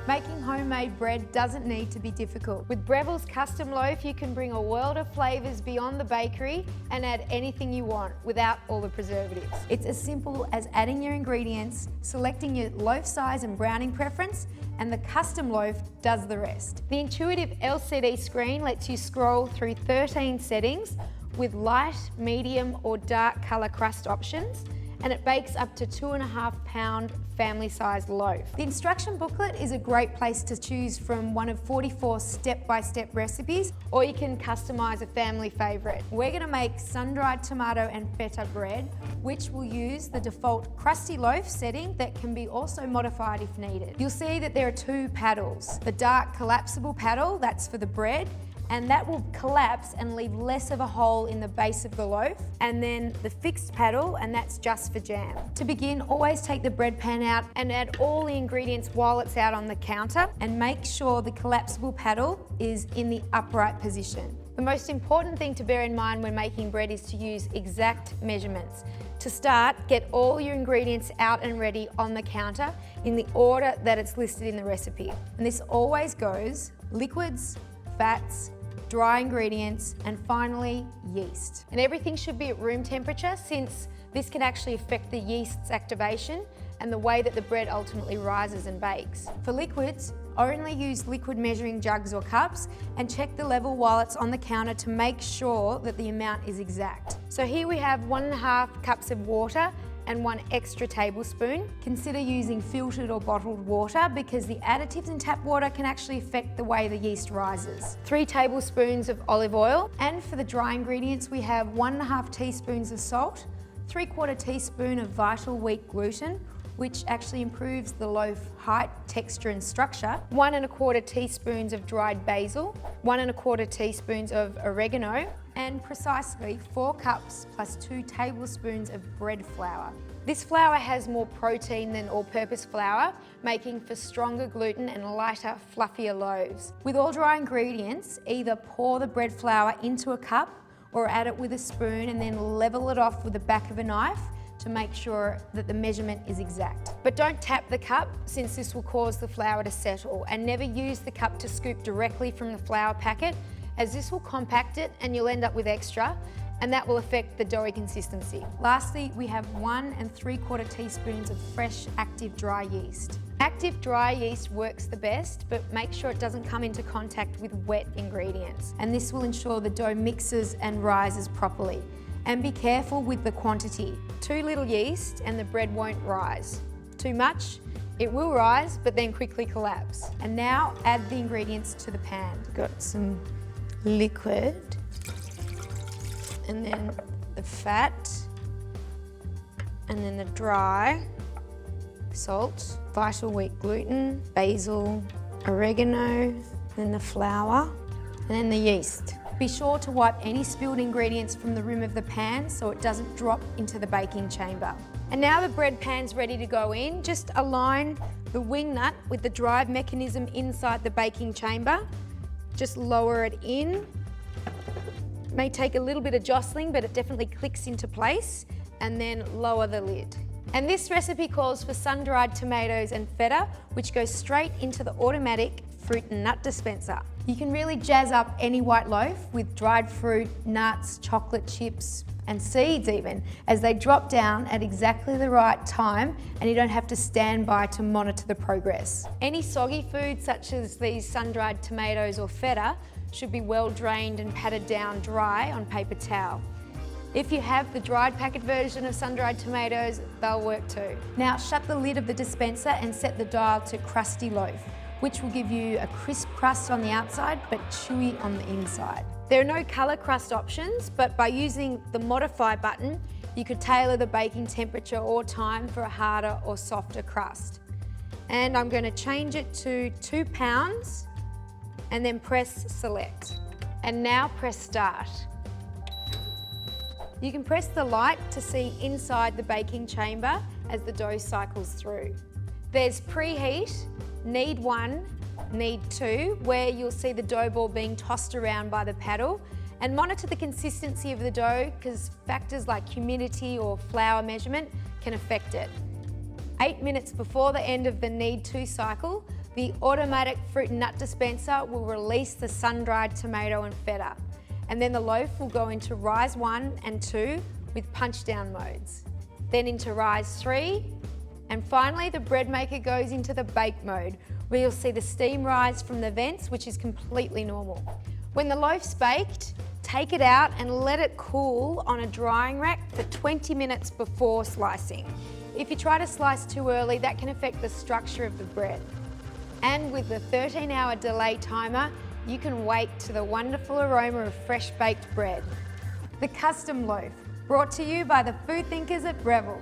Making homemade bread doesn't need to be difficult. With Breville's custom loaf, you can bring a world of flavours beyond the bakery and add anything you want without all the preservatives. It's as simple as adding your ingredients, selecting your loaf size and browning preference, and the custom loaf does the rest. The intuitive LCD screen lets you scroll through 13 settings with light, medium or dark colour crust options, and it bakes up to 2.5 pound family-sized loaf. The instruction booklet is a great place to choose from one of 44 step-by-step recipes, or you can customise a family favourite. We're going to make sun-dried tomato and feta bread, which will use the default crusty loaf setting that can be also modified if needed. You'll see that there are two paddles. The dark collapsible paddle, that's for the bread, and that will collapse and leave less of a hole in the base of the loaf. And then the fixed paddle, and that's just for jam. To begin, always take the bread pan out and add all the ingredients while it's out on the counter, and make sure the collapsible paddle is in the upright position. The most important thing to bear in mind when making bread is to use exact measurements. To start, get all your ingredients out and ready on the counter in the order that it's listed in the recipe. And this always goes liquids, fats, dry ingredients, and finally yeast. And everything should be at room temperature, since this can actually affect the yeast's activation and the way that the bread ultimately rises and bakes. For liquids, only use liquid measuring jugs or cups, and check the level while it's on the counter to make sure that the amount is exact. So here we have 1.5 cups of water and 1 extra tablespoon. Consider using filtered or bottled water, because the additives in tap water can actually affect the way the yeast rises. 3 tablespoons of olive oil, and for the dry ingredients we have 1.5 teaspoons of salt, 3/4 teaspoon of vital wheat gluten, which actually improves the loaf height, texture and structure, 1.25 teaspoons of dried basil, 1.25 teaspoons of oregano, and precisely 4 cups plus 2 tablespoons of bread flour. This flour has more protein than all-purpose flour, making for stronger gluten and lighter, fluffier loaves. With all dry ingredients, either pour the bread flour into a cup or add it with a spoon and then level it off with the back of a knife to make sure that the measurement is exact. But don't tap the cup, since this will cause the flour to settle, and never use the cup to scoop directly from the flour packet, as this will compact it and you'll end up with extra, and that will affect the doughy consistency. Lastly, we have 1 3/4 teaspoons of fresh active dry yeast. Active dry yeast works the best, but make sure it doesn't come into contact with wet ingredients, and this will ensure the dough mixes and rises properly. And be careful with the quantity. Too little yeast and the bread won't rise. Too much, it will rise, but then quickly collapse. And now add the ingredients to the pan. Got some liquid, and then the fat, and then the dry, salt, vital wheat gluten, basil, oregano, then the flour, and then the yeast. Be sure to wipe any spilled ingredients from the rim of the pan so it doesn't drop into the baking chamber. And now the bread pan's ready to go in. Just align the wing nut with the drive mechanism inside the baking chamber. Just lower it in. It may take a little bit of jostling, but it definitely clicks into place, and then lower the lid. And this recipe calls for sun-dried tomatoes and feta, which goes straight into the automatic fruit and nut dispenser. You can really jazz up any white loaf with dried fruit, nuts, chocolate chips, and seeds even, as they drop down at exactly the right time, and you don't have to stand by to monitor the progress. Any soggy food, such as these sun-dried tomatoes or feta, should be well drained and patted down dry on paper towel. If you have the dried packet version of sun-dried tomatoes, they'll work too. Now shut the lid of the dispenser and set the dial to crusty loaf, which will give you a crisp crust on the outside but chewy on the inside. There are no colour crust options, but by using the modify button, you could tailor the baking temperature or time for a harder or softer crust. And I'm going to change it to 2 pounds and then press select. And now press start. You can press the light to see inside the baking chamber as the dough cycles through. There's preheat, need 1, need 2, where you'll see the dough ball being tossed around by the paddle, and monitor the consistency of the dough, because factors like humidity or flour measurement can affect it. 8 minutes before the end of the need 2 cycle, The automatic fruit and nut dispenser will release the sun-dried tomato and feta, and then the loaf will go into rise 1 and 2 with punch-down modes, then into rise 3, and finally the bread maker goes into the bake mode, where you'll see the steam rise from the vents, which is completely normal. When the loaf's baked, take it out and let it cool on a drying rack for 20 minutes before slicing. If you try to slice too early, that can affect the structure of the bread. And with the 13-hour delay timer, you can wake to the wonderful aroma of fresh baked bread. The custom loaf, brought to you by the food thinkers at Breville.